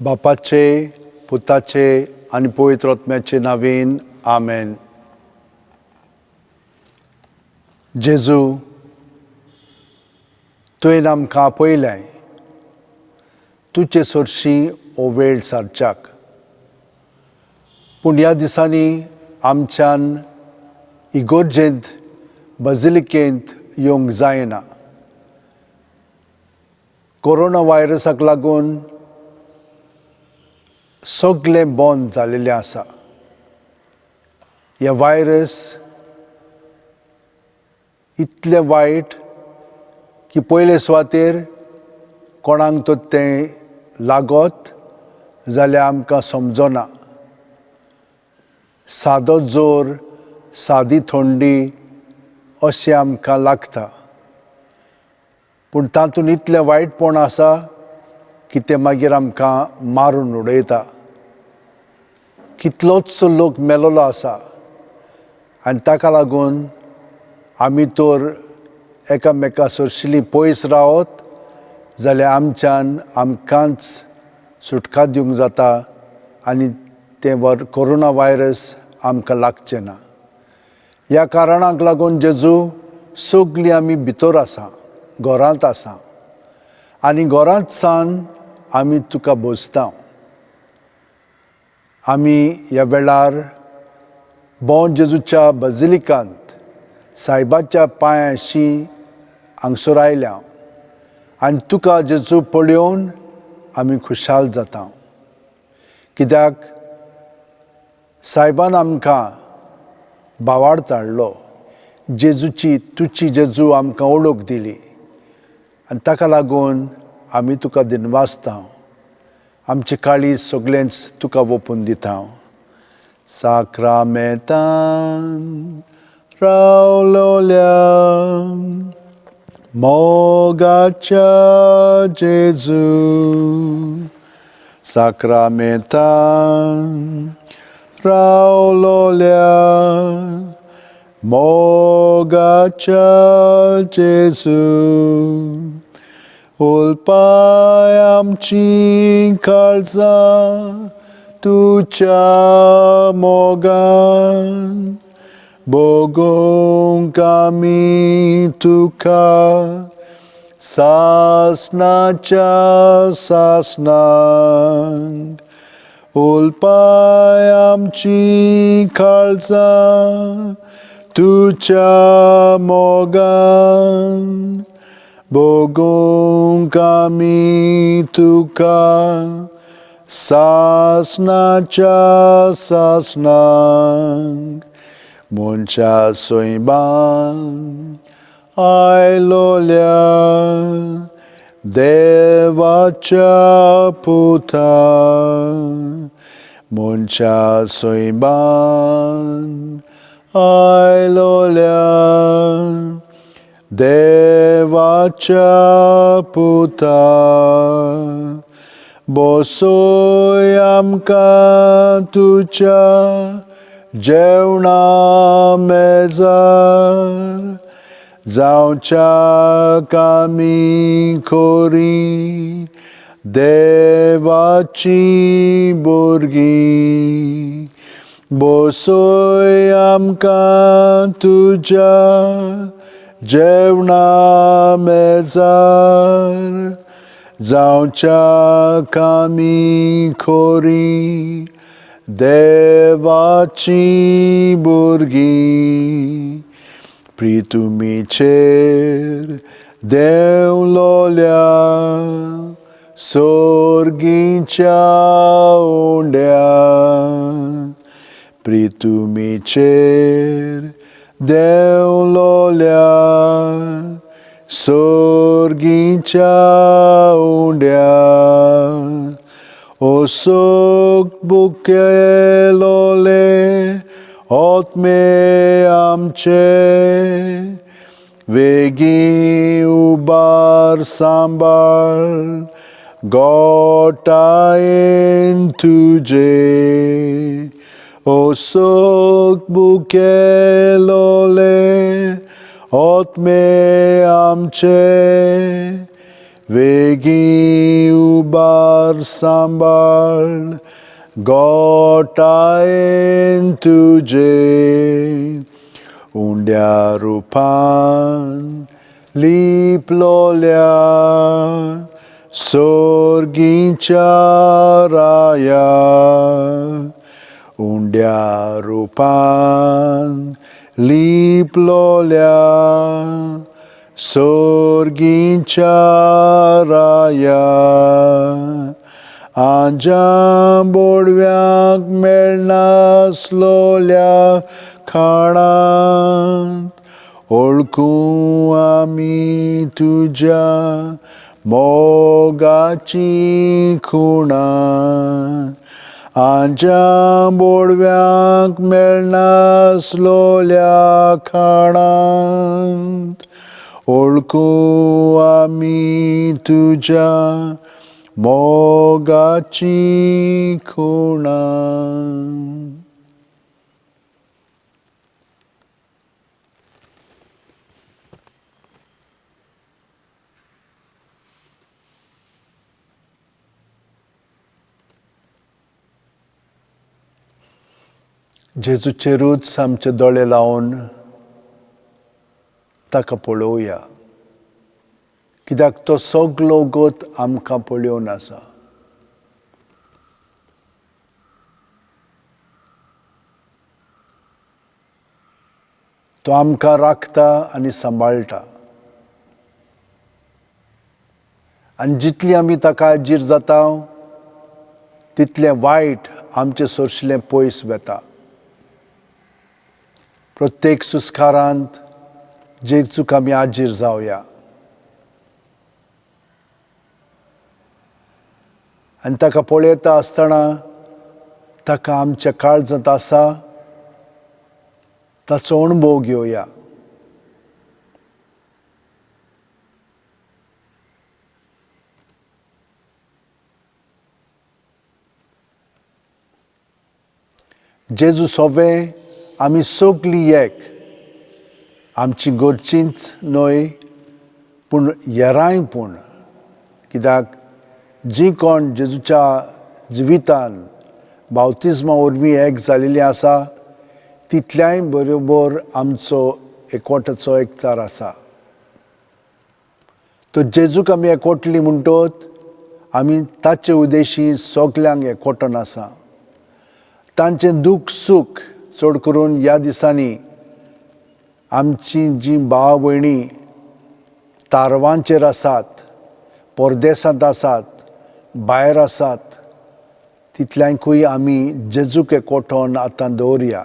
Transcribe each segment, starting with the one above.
बापाचे, पुताचे आनी पवित्र आत्म्याचे नांवेन आमेन. जेजू, तुवें आमकां आपयलें तुजे सोरशी हो वेळ सारच्याक. पूण ह्या दिसांनी आमच्यान इगोर्जेंत बजिलिकेंत येवंक जायना. कोरोना व्हायरसाक लागून सगळें बंद जालेलें आसा. हे व्हायरस इतलें वायट की पयले सुवातेर कोणाक तो तें लागत जाल्यार आमकां समजना. सादो जोर, सादी थंडी अशें आमकां लागता. पूण तातूंत इतलें वायटपण आसा की तें मागीर आमकां मारून उडयता. कितलोचसो लोक मेलोलो आसा आनी ताका लागून आमी तर एकामेका सोरशिल्लीं पयस रावत जाल्यार आमच्यान आमकांच सुटका दिवंक जाता आनी तें कोरोना व्हायरस आमकां लागचें ना. ह्या कारणाक लागून जेजू सगळीं आमी भितर आसा, घरांत आसा आनी घरांत सावन आमी तुका भोसता. आमी ह्या वेळार बोंव जेजूच्या बजिलिकांत सायबाच्या पांयाशी हांगसर आयल्या आनी तुका जेजू पळोवन आमी खुशाल जाता. कित्याक सायबान आमकां भावार्थ हाडलो. तुजी जेजू आमकां ओळख दिली आनी ताका लागून आमी तुका दिनवासता. आमचें काळीज सगळेंच तुका ओपून दिता. साक्रामेंतान रावलोल्या मोगाच्या जेजू, साक्रामेंतान रावलोल्या मोगाच्या जेजू, ओलपाय आमची काळजां तुच्या मोगान, भोगूंक आमी तुका सासणाच्या सासणांक. ओलपाय आमची काळजां तुच्या मोगान, भोगूंक आमी तुका सासणाच्या सासणांक. मनशा सोयबान आयलोल्या देवाच्या पुता, मनशा सोयबान आयलोल्या देवाच्या पुता. बसोय आमकां तुच्या जेवणा मेजार, जावच्याक आमी खोरी देवाची भुरगीं. बसोय आमकां तुच्या जेवणा मेजार, जावच्याक आमी खोरी देवाची भुरगीं. प्रितुमीचेर देंवलोल्या सोर्गीच्या ओंड्या, प्रितुमीचेर देंवलोल्या सोर्गीच्या ओंड्या. ओसोक बुकेलोले आत्मे आमचे, वेगी उबार सांबाळ गोठायेन तुजे. ओसोक बुकेलोले आत्मे आमचे, वेगी उबार सांबाळ गोटायेन तुजे उंड्या रुपान लिपलोल्या सोर्गीच्या राया उंड्या रुपान लिपलोल्या सोर्गीच्या राया आजा बोडव्यांक मेळनासलोल्या खाणांत ओळखू आमी तुज्या मोगाची खुणां आजा बोडव्यांक मेळनासलोल्या खाणांत ओळखू आमी तुज्या मोगाची खुणां. जेजूचेरूच आमचे दोळे लावन ताका पळोवया, कित्याक तो सगलो गोत आमकां पळयोवन आसा. तो आमकां राखता आनी सांबाळटा. आनी जितली आमी ताका आजीर जाता तितलें वायट आमचे सोर्शिल्लें पयस वेता. प्रत्येक सुस्कारांत जेजूक आमी आजीर जावया. आनी ताका पळयता आसतना ताका आमच्या काळजांत आसा ताचो अणभव घेवया. जेजू सोवे आमी सगळीं एक, आमची घरचींच न्हय पूण हेरांय पूण, कित्याक जीं कोण जेजूच्या जिवितान बावतिजमा वरवीं एक जालेलीं आसा तितल्याय बरोबर आमचो एकवटाचो एकचार आसा. तो जेजूक आमी एकवटली म्हणटोच आमी ताचे उदेशी सगल्यांक एकवटून आसा. तांचें दूख सूख चड करून ह्या दिसांनी आमचीं जीं भाव भयणी तारवांचेर आसात, परदेसांत आसात, भायर आसात, तितल्यांकूय आमी जेजूक एकवटोन आतां दवरया.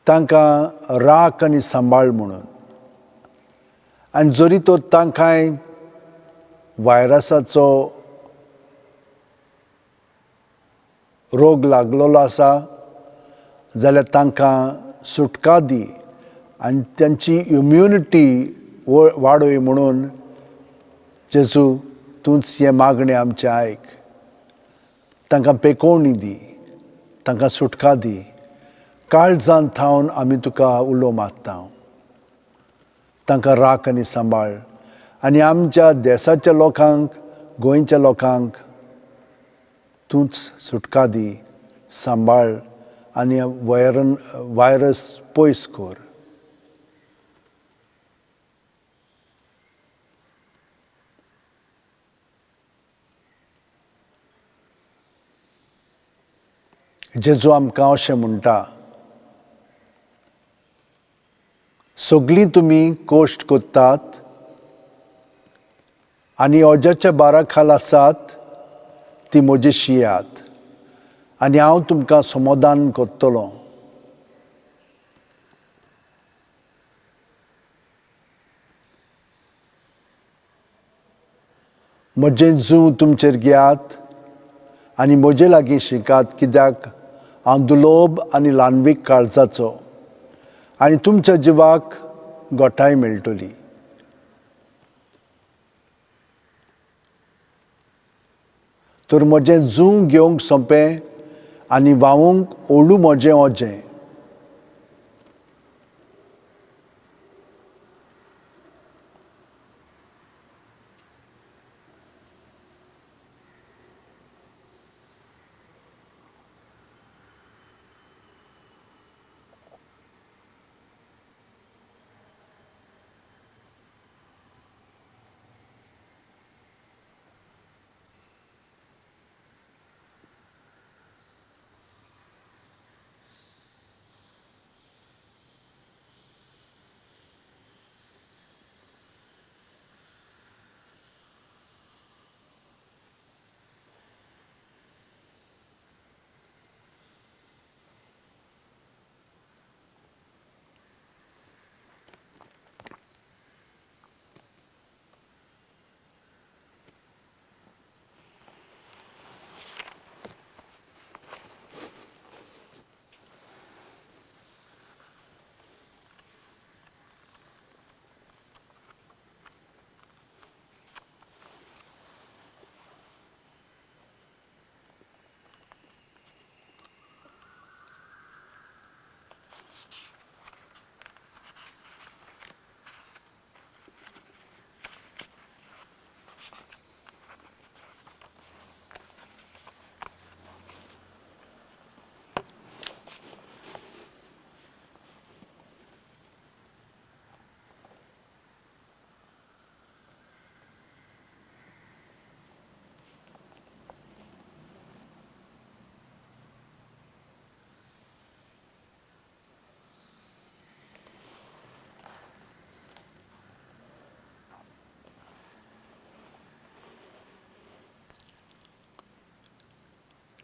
तांकां राख आनी सांबाळ म्हणून. आनी जरी तो तांकांय व्हायरसाचो रोग लागलेलो आसा जाल्यार तांकां सुटका दी आनी तांची इम्युनिटी वाडय म्हणून जेजू तूंच हें मागणें आमचें आयक. तांकां पेकोवणी दी, तांकां सुटका दी. काळजांत थावन आमी तुका उलो मागता. तांकां राख आनी सांबाळ आनी आमच्या देशाच्या लोकांक, गोंयच्या लोकांक तूंच सुटका दी, सांबाळ आनी व्हायरस पयस कर. जेजू आमकां अशें म्हणटा, सगळीं तुमी कोश्ट कोत्तात आनी ओज्याच्या बारा खाल आसात ती म्हजेशी येयात आनी हांव तुमकां समाधान कोत्तलों. म्हजें जूं तुमचेर घेयात आनी म्हजे लागीं शिकात, कित्याक हांव दुलोब आनी ल्हानवीक काळजाचो आनी तुमच्या जिवाक गोठाय मेळटली. तर म्हजें जूं घेवंक सोंपें आनी व्हांवूंक ओळू म्हजें ओजें.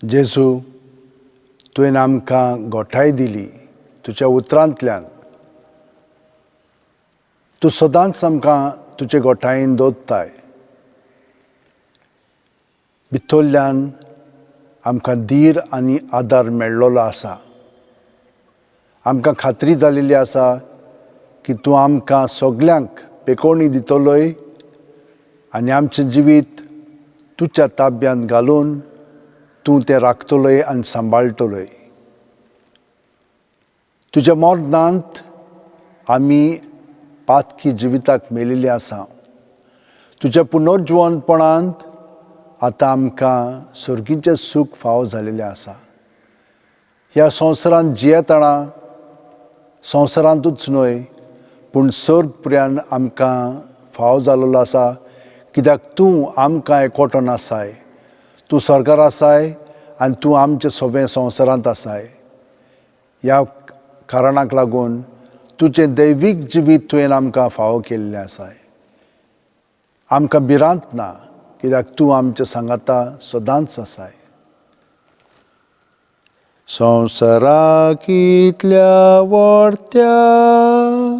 जेजू, तुवें आमकां घोटाय दिली तुज्या उतरांतल्यान. तूं सदांच आमकां तुजे घोटायेन दवरताय. भितरल्यान आमकां धीर आनी आदार मेळ्ळोलो आसा. आमकां खात्री जाल्ली आसा की तूं आमकां सगल्यांक पेकोवणी दितलोय आनी आमचें जिवीत तुज्या ताब्यांत घालून तूं तें राखतलोय आनी सांबाळटलोय. तुज्या मर्दांत आमी पातकी जिविताक मेलिल्ली आसा. तुज्या पुनर्जीवनपणांत आतां आमकां सर्गीचें सूख फावो जाल्लेलें आसा. ह्या संवसारांत जियेतना संवसारांतूच न्हय पूण सर्ग पर्यान आमकां फावो जाल्लो आसा, कित्याक तूं आमकां एकवटून आसाय. तूं स्वर्गार आसाय आनी तूं आमचे सगळे संवसारांत आसाय. ह्या कारणाक लागून तुजें दैवीक जिवीत तुवें आमकां फावो केल्लें आसाय. आमकां भिरांत ना, कित्याक तूं आमच्या सांगाता सदांच आसाय. संवसाराक इतल्या व्हडत्या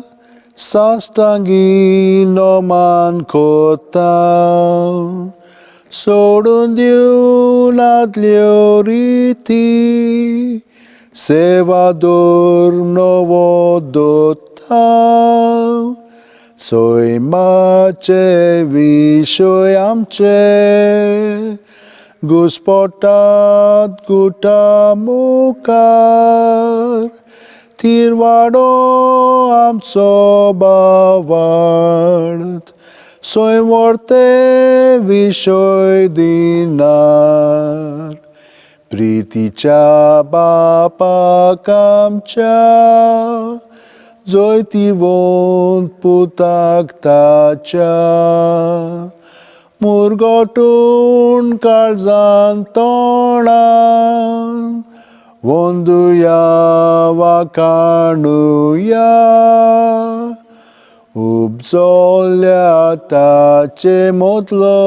साश्टांगी नोमान कोत्ता, सोडून दिवन आदल्यो रिती सेवादोर नवो दोत्ता. सैमाचे विशय आमचे घुस्पटात गुटा मुखार, तिरवाडो आमचो बावार्थ स्वयंवर्ते विशय दिनार. प्रितीच्या बापाक आमच्या जैतिवंत पुताक ताच्या, मुरगोटून काळजान तोंडान वंदुया वा काणुया. उपजोल्या ताचे मोदलो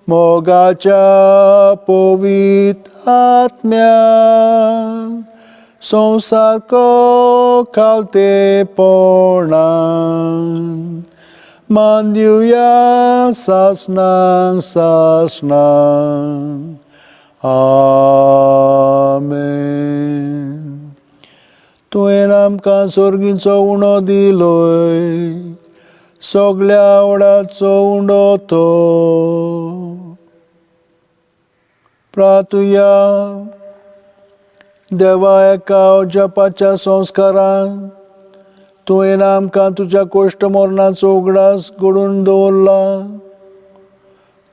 मोगाच्या पवित्र आत्म्यान संवसार खालतेपणान मान दिवया सासणांक सासणांक. आमेन. तुवें आमकां सर्गीचो उणो दिलोय, सगल्या आवडाचो उंडो तो. प्रार्थुया. देवा, एका जपाच्या संस्कारान तुवें आमकां तुज्या कोश्ट मरणाचो उगडास घडोवन दवरला.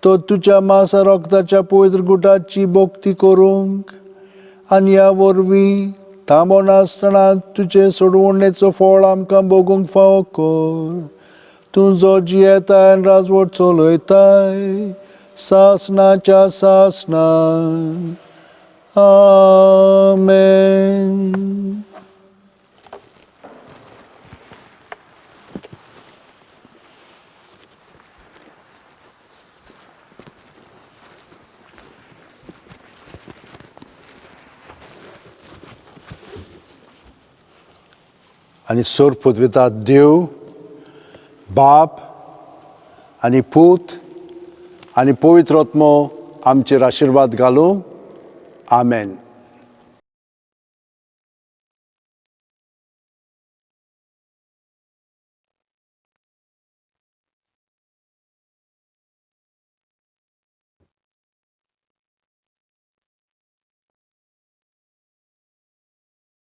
तो तुज्या मासा रक्ताच्या पवित्र गुटाची भोक्ती करूंक आनी ह्या वरवीं थांबो नासतना तुजे सोडवणेचो फळ आमकां भोगूंक फावो कर. तूं जो जियेताय आनी राजवट चलयताय सासणाच्या सासणां. आमेन. आनी सोर पृथ्वीतात देव, बाप आनी पूत आनी पवित्र आत्मो आमचेर आशिर्वाद घालूं. आमेन.